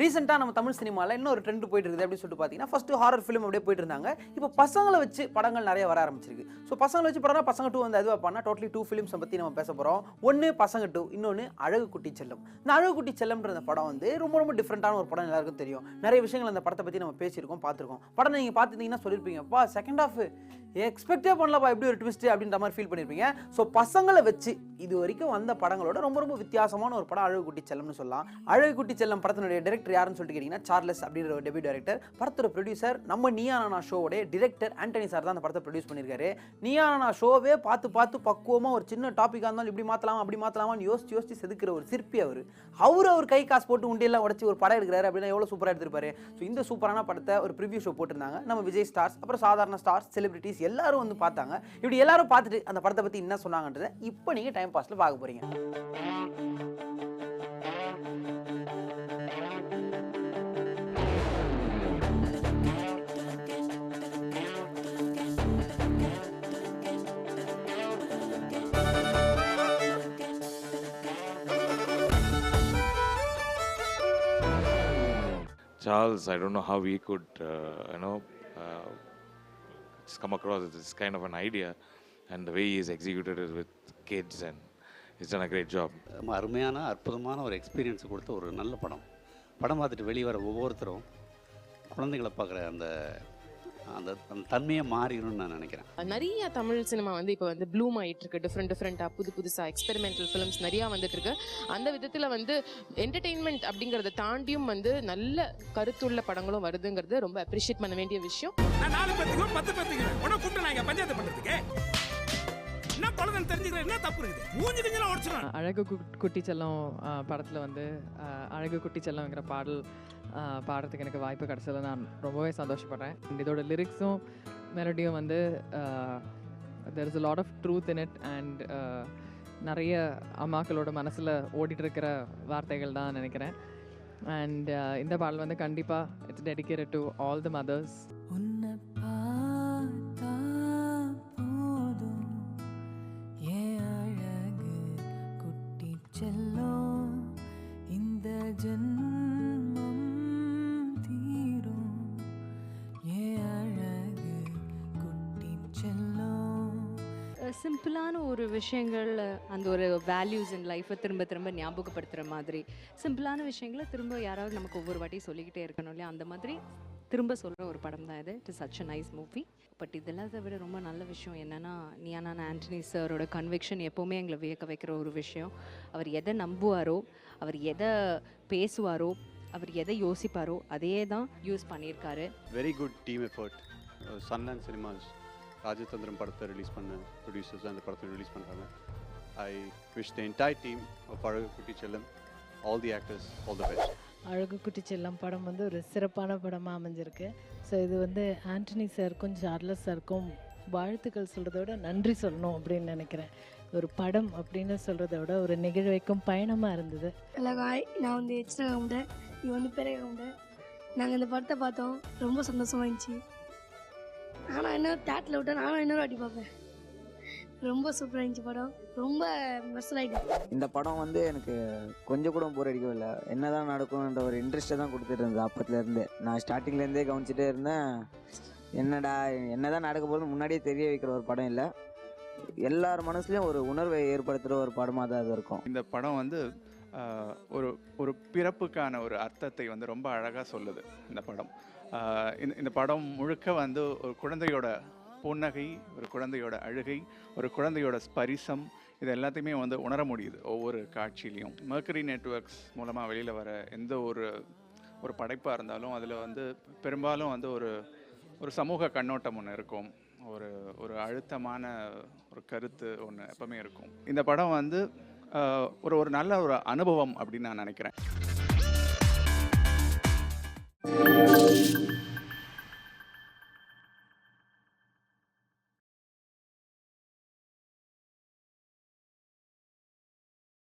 ரீசெண்டாக நம்ம தமிழ் சினிமாவில் இன்னொரு ட்ரெண்ட் போயிட்டு இருக்குது அப்படின்னு சொல்லிட்டு பார்த்தீங்கன்னா ஃபர்ஸ்ட் ஹாரர் ஃபிலிம் அப்படியே போயிட்டு இருந்தாங்க. இப்போ பசங்களை வச்சு படங்கள் நிறைய வர ஆரம்பிச்சிருக்கு. ஸோ பசங்களை வச்சு படம்னா பசங்க 2 வந்து அதுவாக பண்ணால் டோட்டலி 2 ஃபிலிம்ஸை பற்றி நம்ம பேச போகிறோம். ஒன்று பசங்க 2, இன்னொன்று அழகு குட்டி செல்லம். இந்த அழகு குட்டி செல்லம்ன்ற படம் வந்து ரொம்ப ரொம்ப டிஃப்ரெண்ட்டான ஒரு படம், எல்லாருக்கும் தெரியும். நிறைய விஷயங்கள் அந்த படத்தை பற்றி நம்ம பேசியிருக்கோம், பார்த்துருக்கோம். படம் நீங்கள் பார்த்துட்டீங்கன்னா சொல்லியிருப்பீங்க, அப்பா செகண்ட் ஹாஃப் எக்ஸ்பெக்டே பண்ணலப்பா, எப்படி ஒரு ட்விஸ்ட் அப்படின்ற மாதிரி ஃபீல் பண்ணியிருப்பீங்க. ஸோ பசங்களை வச்சு இது வரைக்கும் வந்த படங்களோட ரொம்ப ரொம்ப வித்தியாசமான ஒரு படம் அழகு குட்டி செல்லம்னு சொல்லலாம். அழகு குட்டி செல்லம் படத்தினுடைய டைரக்டர் யாருன்னு சொல்லிட்டு கேட்டிங்கன்னா சார்லஸ் அப்படின்ற ஒரு டெபியூட் டைரக்டர். படத்தோட ப்ரொடியூசர் நம்ம நீயா நானா ஷோவோட டிரெக்டர் ஆண்டனி சார் தான் அந்த படத்தை ப்ரொடியூஸ் பண்ணியிருக்காரு. நீயா நானா ஷோவே பார்த்து பார்த்து பக்குவமாக ஒரு சின்ன டாப்பிக்காக இருந்தாலும் இப்படி மாற்றலாம் அப்படி மாற்றலாமான்னு யோசிச்சு செதுக்கிற ஒரு சிற்பி அவர் கை காசு போட்டு உண்டியெல்லாம் உடச்சி ஒரு படம் எடுக்கிறாரு அப்படின்னா எவ்வளோ சூப்பராக எடுத்திருப்பாரு. ஸோ இந்த சூப்பரான படத்தை ஒரு ப்ரிவியூ ஷோ போட்டிருந்தாங்க. நம்ம விஜய் ஸ்டார்ஸ், அப்புறம் சாதாரண ஸ்டார்ஸ், செலிபிரிட்டிஸ் எல்லாரும் வந்து பார்த்தாங்க. இப்படி எல்லாரும் பார்த்துட்டு அந்த படத்தை பற்றி என்ன சொன்னாங்கன்றதை இப்போ நீங்கள் டைம் பாஸில் பார்க்க போறீங்க. Charles, I don't know how he could, just come across with this kind of an idea, and the way he's executed it with kids, and he's done a great job. அருமையான அற்புதமான ஒரு experience கொடுத்த ஒரு நல்ல படம். படம் பார்த்துட்டு வெளியே வர ஒவ்வொருத்தரும் குழந்தைகளை பார்க்குற அந்த அந்த தன்மையை மாறிடும்னு நான் நினைக்கிறேன். நிறைய தமிழ் சினிமா வந்து இப்போ வந்து ப்ளூம் ஆகிட்டு இருக்கு. டிஃப்ரெண்ட்டாக புதுசாக எக்ஸ்பெரிமெண்டல் ஃபிலிம்ஸ் நிறையா வந்துட்டு இருக்கு. அந்த விதத்தில் வந்து என்டர்டெயின்மெண்ட் அப்படிங்கிறத தாண்டியும் வந்து நல்ல கருத்துள்ள படங்களும் வருதுங்கிறது ரொம்ப அப்ரிஷியேட் பண்ண வேண்டிய விஷயம். அழகு குட்டி செல்லம் படத்தில் வந்து அழகு குட்டி செல்லம்ங்கிற பாடல் பாடுறதுக்கு எனக்கு வாய்ப்பு கிடச்சதில் நான் ரொம்பவே சந்தோஷப்படுறேன். இதோட லிரிக்ஸும் மெலடியும் வந்து there is a lot of truth in it, and நிறைய அம்மாக்களோட மனசில் ஓடிட்டு இருக்கிற வார்த்தைகள் தான் நினைக்கிறேன். அண்ட் இந்த பாடல் வந்து கண்டிப்பாக it's dedicated to all the mothers. சிம்பிளான ஒரு விஷயங்கள், அந்த ஒரு வேல்யூஸ் இன் லைஃப்பை திரும்ப திரும்ப ஞாபகப்படுத்துகிற மாதிரி சிம்பிளான விஷயங்களை திரும்ப யாராவது நமக்கு ஒவ்வொரு வாட்டி சொல்லிக்கிட்டே இருக்கணும் இல்லையா, அந்த மாதிரி திரும்ப சொல்கிற ஒரு படம் தான் இது. It is such a nice movie. But இதெல்லாம் விட ரொம்ப நல்ல விஷயம் என்னென்னா, நீயா நானா ஆண்டனி சாரோட கன்விக்ஷன் எப்போவுமே எங்களை வியக்க வைக்கிற ஒரு விஷயம். அவர் எதை நம்புவாரோ, அவர் எதை பேசுவாரோ, அவர் எதை யோசிப்பாரோ அதே தான் யூஸ் பண்ணியிருக்காரு. Very good team effort. Sunland cinemas Rajathanthiram படத்தை ரிலீஸ் பண்ண ப்ரொடியூசர்ஸ் அந்த படத்தை ரிலீஸ் பண்ணுறாங்க. I wish the entire team of Azhagu Kutti Chellam, all the actors, all the best. Azhagu Kutti செல்லம் படம் வந்து ஒரு சிறப்பான படமாக அமைஞ்சிருக்கு. ஸோ இது வந்து ஆண்டனி சாருக்கும் சார்லஸ் சாருக்கும் வாழ்த்துக்கள் சொல்கிறத விட நன்றி சொல்லணும் அப்படின்னு நினைக்கிறேன். ஒரு படம் அப்படின்னு சொல்கிறத விட ஒரு நிகழ்வைக்கும் பயணமாக இருந்தது. அழகாய் நான் வந்து எக்ஸ்ட்ரா கவுண்டர், இது வந்து பெரிய கவுண்டர். நாங்கள் இந்த படத்தை பார்த்தோம், ரொம்ப சந்தோஷமாக இருந்துச்சு. ஆனால் இன்னும் தேட்டரில் விட்டால் நானும் இன்னொரு வாட்டி பார்ப்பேன். ரொம்ப சூப்பராக இருந்துச்சு படம், ரொம்ப மெர்சலாயிட்டு. இந்த படம் வந்து எனக்கு கொஞ்சம் கூட போர் அடிக்கவே இல்லை. என்ன தான் நடக்கும்ன்ற ஒரு இன்ட்ரெஸ்ட்டை தான் கொடுத்துட்டு இருந்தது அப்பத்துலேருந்தே. நான் ஸ்டார்டிங்லேருந்தே கவனிச்சிட்டே இருந்தேன். என்ன தான் நடக்க போகிறது முன்னாடியே தெரிய வைக்கிற ஒரு படம் இல்லை, எல்லார் மனசுலையும் ஒரு உணர்வை ஏற்படுத்துகிற ஒரு படமாக தான் அது இருக்கும். இந்த படம் வந்து ஒரு பிறப்புக்கான ஒரு அர்த்தத்தை வந்து ரொம்ப அழகாக சொல்லுது இந்த படம். இந்த படம் முழுக்க வந்து ஒரு குழந்தையோட புன்னகை, ஒரு குழந்தையோட அழுகை, ஒரு குழந்தையோட ஸ்பரிசம், இது எல்லாத்தையுமே வந்து உணர முடியுது ஒவ்வொரு காட்சியிலையும். மெர்க்கரி நெட்வொர்க்ஸ் மூலமாக வெளியில் வர எந்த ஒரு படைப்பாக இருந்தாலும் அதில் வந்து பெரும்பாலும் வந்து ஒரு சமூக கண்ணோட்டம் ஒன்று இருக்கும், ஒரு அழுத்தமான ஒரு கருத்து ஒன்று எப்பவுமே இருக்கும். இந்த படம் வந்து ஒரு நல்ல ஒரு அனுபவம் அப்படின்னு நான் நினைக்கிறேன்.